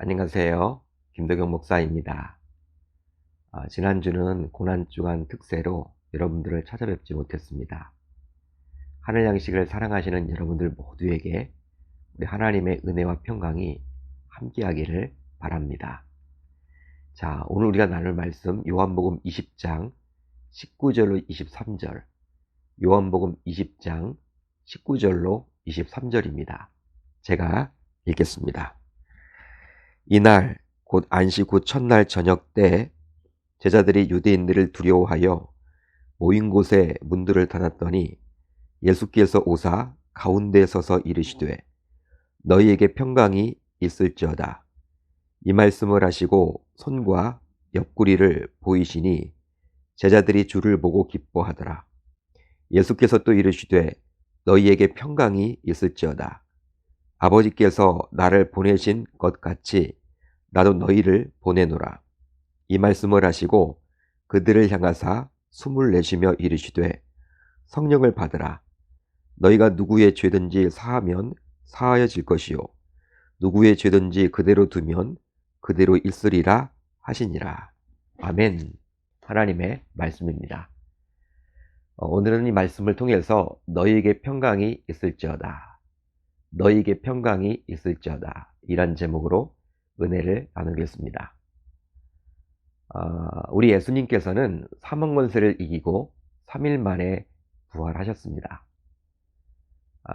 안녕하세요. 김덕영 목사입니다. 지난주는 고난주간 특세로 여러분들을 찾아뵙지 못했습니다. 하늘 양식을 사랑하시는 여러분들 모두에게 우리 하나님의 은혜와 평강이 함께하기를 바랍니다. 자, 오늘 우리가 나눌 말씀 요한복음 20장 19절로 23절, 요한복음 20장 19절로 23절입니다. 제가 읽겠습니다. 이날 곧 안식 후 첫날 저녁 때 제자들이 유대인들을 두려워하여 모인 곳에 문들을 닫았더니 예수께서 오사 가운데 서서 이르시되 너희에게 평강이 있을지어다. 이 말씀을 하시고 손과 옆구리를 보이시니 제자들이 주를 보고 기뻐하더라. 예수께서 또 이르시되 너희에게 평강이 있을지어다. 아버지께서 나를 보내신 것 같이 나도 너희를 보내노라. 이 말씀을 하시고 그들을 향하사 숨을 내쉬며 이르시되 성령을 받으라. 너희가 누구의 죄든지 사하면 사하여질 것이요 누구의 죄든지 그대로 두면 그대로 있으리라 하시니라. 아멘. 하나님의 말씀입니다. 오늘은 이 말씀을 통해서 너희에게 평강이 있을지어다, 너희에게 평강이 있을지어다 이란 제목으로 은혜를 나누겠습니다. 우리 예수님께서는 사망권세를 이기고 3일 만에 부활하셨습니다.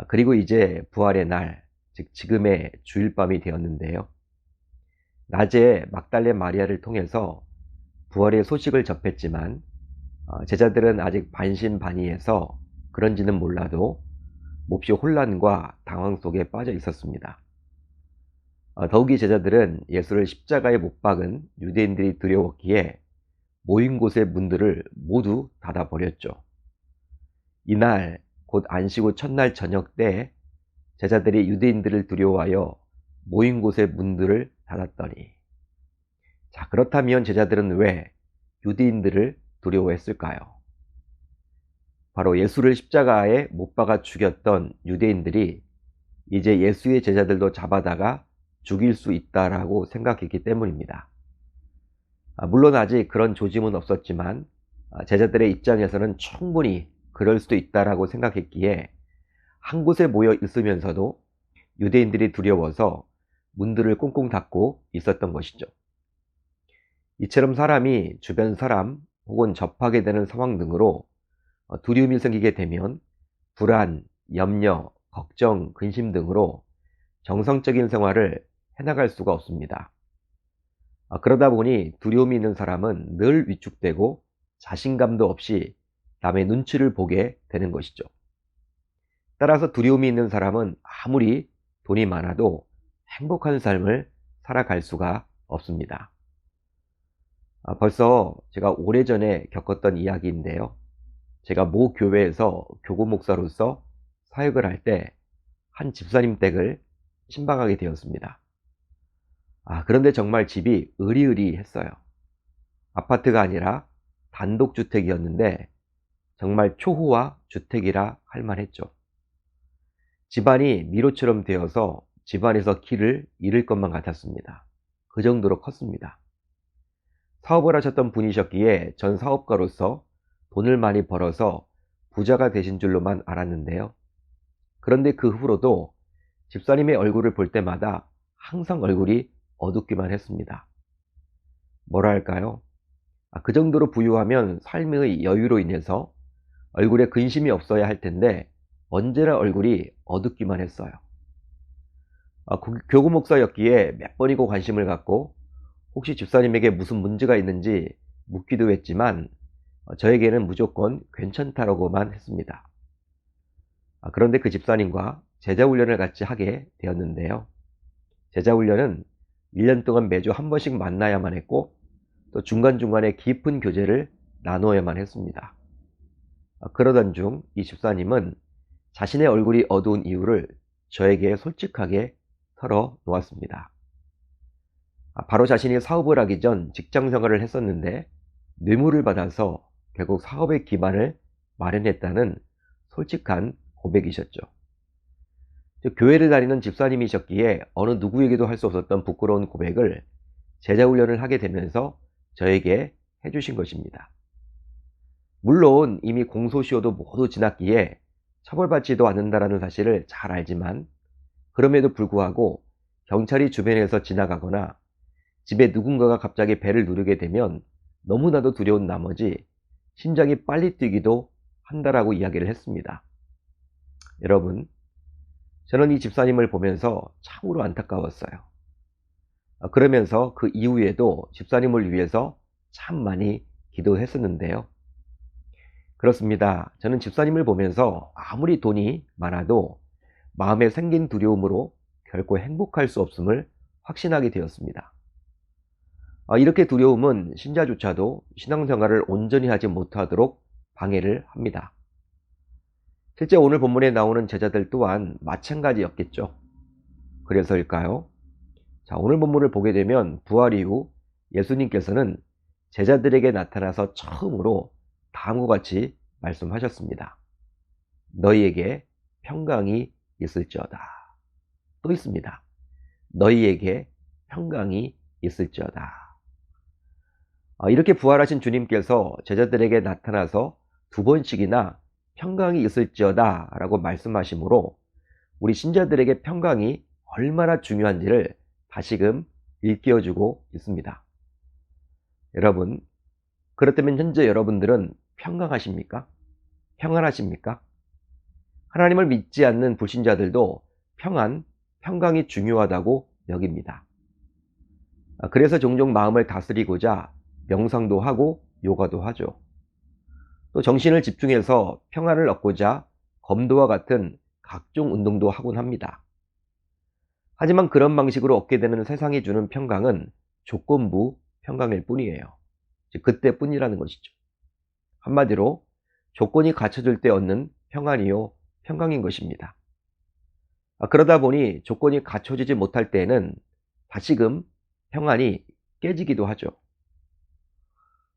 그리고 이제 부활의 날, 즉 지금의 주일밤이 되었는데요. 낮에 막달레 마리아를 통해서 부활의 소식을 접했지만 제자들은 아직 반신반의해서 그런지는 몰라도 몹시 혼란과 당황 속에 빠져 있었습니다. 더욱이 제자들은 예수를 십자가에 못 박은 유대인들이 두려웠기에 모인 곳의 문들을 모두 닫아버렸죠. 이날 곧 안식 후 첫날 저녁 때 제자들이 유대인들을 두려워하여 모인 곳의 문들을 닫았더니, 자, 그렇다면 제자들은 왜 유대인들을 두려워했을까요? 바로 예수를 십자가에 못 박아 죽였던 유대인들이 이제 예수의 제자들도 잡아다가 죽일 수 있다라고 생각했기 때문입니다. 물론 아직 그런 조짐은 없었지만 제자들의 입장에서는 충분히 그럴 수도 있다라고 생각했기에 한 곳에 모여 있으면서도 유대인들이 두려워서 문들을 꽁꽁 닫고 있었던 것이죠. 이처럼 사람이 주변 사람 혹은 접하게 되는 상황 등으로 두려움이 생기게 되면 불안, 염려, 걱정, 근심 등으로 정상적인 생활을 해나갈 수가 없습니다. 그러다 보니 두려움이 있는 사람은 늘 위축되고 자신감도 없이 남의 눈치를 보게 되는 것이죠. 따라서 두려움이 있는 사람은 아무리 돈이 많아도 행복한 삶을 살아갈 수가 없습니다. 벌써 제가 오래전에 겪었던 이야기인데요. 제가 모 교회에서 교구 목사로서 사역을 할 때 한 집사님 댁을 신방하게 되었습니다. 그런데 정말 집이 으리으리했어요. 아파트가 아니라 단독주택이었는데 정말 초호화 주택이라 할 만했죠. 집안이 미로처럼 되어서 집안에서 길을 잃을 것만 같았습니다. 그 정도로 컸습니다. 사업을 하셨던 분이셨기에 전 사업가로서 돈을 많이 벌어서 부자가 되신 줄로만 알았는데요. 그런데 그 후로도 집사님의 얼굴을 볼 때마다 항상 얼굴이 어둡기만 했습니다. 뭐라 할까요? 그 정도로 부유하면 삶의 여유로 인해서 얼굴에 근심이 없어야 할 텐데 언제나 얼굴이 어둡기만 했어요. 교구 목사였기에 몇 번이고 관심을 갖고 혹시 집사님에게 무슨 문제가 있는지 묻기도 했지만 저에게는 무조건 괜찮다라고만 했습니다. 그런데 그 집사님과 제자훈련을 같이 하게 되었는데요. 제자훈련은 1년 동안 매주 한 번씩 만나야만 했고 또 중간중간에 깊은 교제를 나누어야만 했습니다. 그러던 중 이 집사님은 자신의 얼굴이 어두운 이유를 저에게 솔직하게 털어놓았습니다. 바로 자신이 사업을 하기 전 직장생활을 했었는데 뇌물을 받아서 결국 사업의 기반을 마련했다는 솔직한 고백이셨죠. 교회를 다니는 집사님이셨기에 어느 누구에게도 할 수 없었던 부끄러운 고백을 제자훈련을 하게 되면서 저에게 해주신 것입니다. 물론 이미 공소시효도 모두 지났기에 처벌받지도 않는다라는 사실을 잘 알지만, 그럼에도 불구하고 경찰이 주변에서 지나가거나 집에 누군가가 갑자기 배를 누르게 되면 너무나도 두려운 나머지 심장이 빨리 뛰기도 한다라고 이야기를 했습니다. 여러분, 저는 이 집사님을 보면서 참으로 안타까웠어요. 그러면서 그 이후에도 집사님을 위해서 참 많이 기도했었는데요. 그렇습니다. 저는 집사님을 보면서 아무리 돈이 많아도 마음에 생긴 두려움으로 결코 행복할 수 없음을 확신하게 되었습니다. 이렇게 두려움은 신자조차도 신앙생활을 온전히 하지 못하도록 방해를 합니다. 실제 오늘 본문에 나오는 제자들 또한 마찬가지였겠죠. 그래서일까요? 자, 오늘 본문을 보게 되면 부활 이후 예수님께서는 제자들에게 나타나서 처음으로 다음과 같이 말씀하셨습니다. 너희에게 평강이 있을지어다. 또 있습니다. 너희에게 평강이 있을지어다. 이렇게 부활하신 주님께서 제자들에게 나타나서 두 번씩이나 평강이 있을지어다 라고 말씀하시므로 우리 신자들에게 평강이 얼마나 중요한지를 다시금 일깨워주고 있습니다. 여러분, 그렇다면 현재 여러분들은 평강하십니까? 평안하십니까? 하나님을 믿지 않는 불신자들도 평강이 중요하다고 여깁니다. 그래서 종종 마음을 다스리고자 명상도 하고 요가도 하죠. 또 정신을 집중해서 평안을 얻고자 검도와 같은 각종 운동도 하곤 합니다. 하지만 그런 방식으로 얻게 되는 세상이 주는 평강은 조건부 평강일 뿐이에요. 즉 그때뿐이라는 것이죠. 한마디로 조건이 갖춰질 때 얻는 평안이요 평강인 것입니다. 그러다 보니 조건이 갖춰지지 못할 때에는 다시금 평안이 깨지기도 하죠.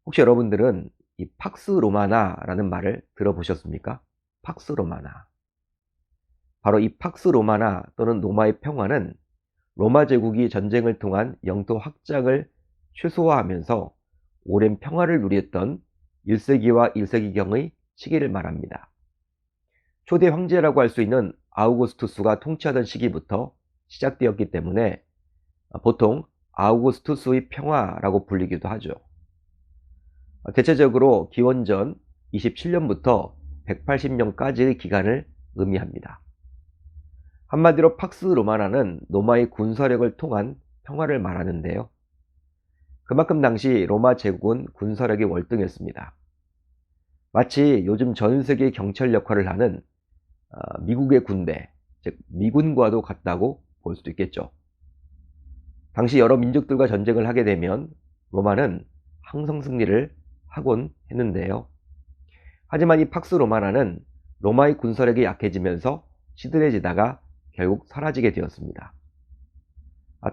혹시 여러분들은 이 팍스 로마나라는 말을 들어보셨습니까? 팍스 로마나. 바로 이 팍스 로마나 또는 로마의 평화는 로마 제국이 전쟁을 통한 영토 확장을 최소화하면서 오랜 평화를 누렸던 1세기와 1세기경의 시기를 말합니다. 초대 황제라고 할 수 있는 아우구스투스가 통치하던 시기부터 시작되었기 때문에 보통 아우구스투스의 평화라고 불리기도 하죠. 대체적으로 기원전 27년부터 180년까지의 기간을 의미합니다. 한마디로 팍스 로마나는 로마의 군사력을 통한 평화를 말하는데요. 그만큼 당시 로마 제국은 군사력이 월등했습니다. 마치 요즘 전 세계 경찰 역할을 하는 미국의 군대, 즉 미군과도 같다고 볼 수도 있겠죠. 당시 여러 민족들과 전쟁을 하게 되면 로마는 항상 승리를 하곤 했는데요. 하지만 이 팍스 로마나는 로마의 군사력이 약해지면서 시들해지다가 결국 사라지게 되었습니다.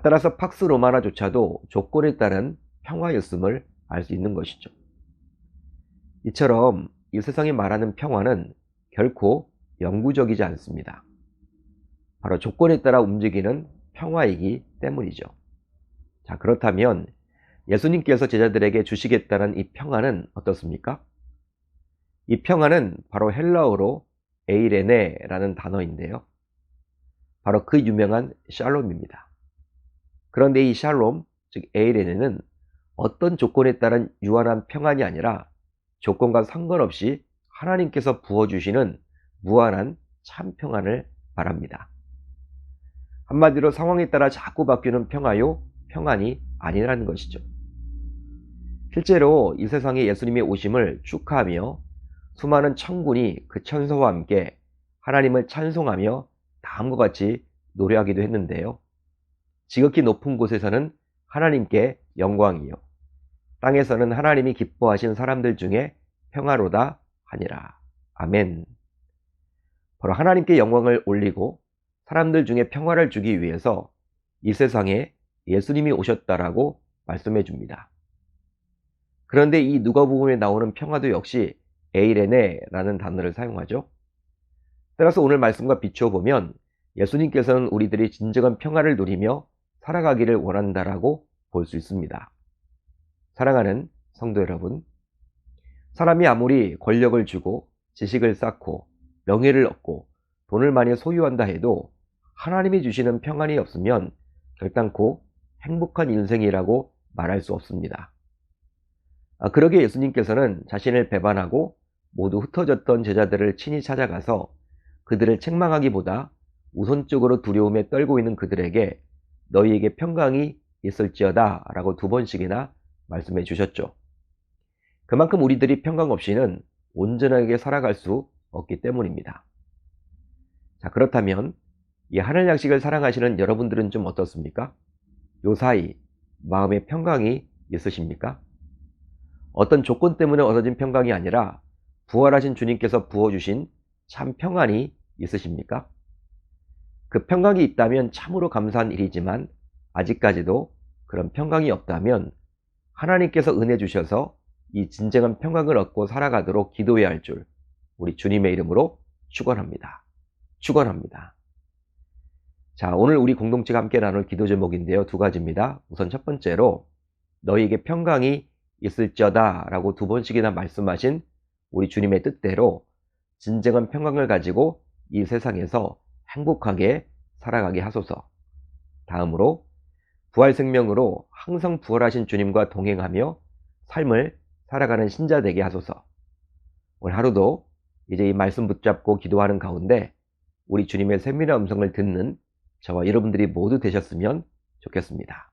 따라서 팍스 로마나조차도 조건에 따른 평화였음을 알 수 있는 것이죠. 이처럼 이 세상이 말하는 평화는 결코 영구적이지 않습니다. 바로 조건에 따라 움직이는 평화이기 때문이죠. 자, 그렇다면 예수님께서 제자들에게 주시겠다는 이 평화는 어떻습니까? 이 평화는 바로 헬라어로 에이레네라는 단어인데요. 바로 그 유명한 샬롬입니다. 그런데 이 샬롬, 즉 에이레네는 어떤 조건에 따른 유한한 평안이 아니라 조건과 상관없이 하나님께서 부어주시는 무한한 참 평안을 말합니다. 한마디로 상황에 따라 자꾸 바뀌는 평화요, 평안이 아니라는 것이죠. 실제로 이 세상에 예수님의 오심을 축하하며 수많은 천군이 그 천사와 함께 하나님을 찬송하며 다음과 같이 노래하기도 했는데요. 지극히 높은 곳에서는 하나님께 영광이요, 땅에서는 하나님이 기뻐하신 사람들 중에 평화로다 하니라. 아멘. 바로 하나님께 영광을 올리고 사람들 중에 평화를 주기 위해서 이 세상에 예수님이 오셨다라고 말씀해 줍니다. 그런데 이 누가복음에 나오는 평화도 역시 에이레네라는 단어를 사용하죠. 따라서 오늘 말씀과 비추어 보면 예수님께서는 우리들이 진정한 평안을 누리며 살아가기를 원한다라고 볼 수 있습니다. 사랑하는 성도 여러분, 사람이 아무리 권력을 주고 지식을 쌓고 명예를 얻고 돈을 많이 소유한다 해도 하나님이 주시는 평안이 없으면 결단코 행복한 인생이라고 말할 수 없습니다. 그러기에 예수님께서는 자신을 배반하고 모두 흩어졌던 제자들을 친히 찾아가서 그들을 책망하기보다 우선적으로 두려움에 떨고 있는 그들에게 너희에게 평강이 있을지어다 라고 2번씩이나 말씀해 주셨죠. 그만큼 우리들이 평강 없이는 온전하게 살아갈 수 없기 때문입니다. 자, 그렇다면 이 하늘 양식을 사랑하시는 여러분들은 좀 어떻습니까? 요사이 마음에 평강이 있으십니까? 어떤 조건 때문에 얻어진 평강이 아니라 부활하신 주님께서 부어주신 참 평안이 있으십니까? 그 평강이 있다면 참으로 감사한 일이지만 아직까지도 그런 평강이 없다면 하나님께서 은혜 주셔서 이 진정한 평강을 얻고 살아가도록 기도해야 할 줄 우리 주님의 이름으로 축원합니다. 축원합니다. 자, 오늘 우리 공동체가 함께 나눌 기도 제목인데요. 2가지입니다. 우선 첫 번째로 너희에게 평강이 있을지어다 라고 2번씩이나 말씀하신 우리 주님의 뜻대로 진정한 평강을 가지고 이 세상에서 행복하게 살아가게 하소서. 다음으로 부활 생명으로 항상 부활하신 주님과 동행하며 삶을 살아가는 신자 되게 하소서. 오늘 하루도 이제 이 말씀 붙잡고 기도하는 가운데 우리 주님의 세밀한 음성을 듣는 저와 여러분들이 모두 되셨으면 좋겠습니다.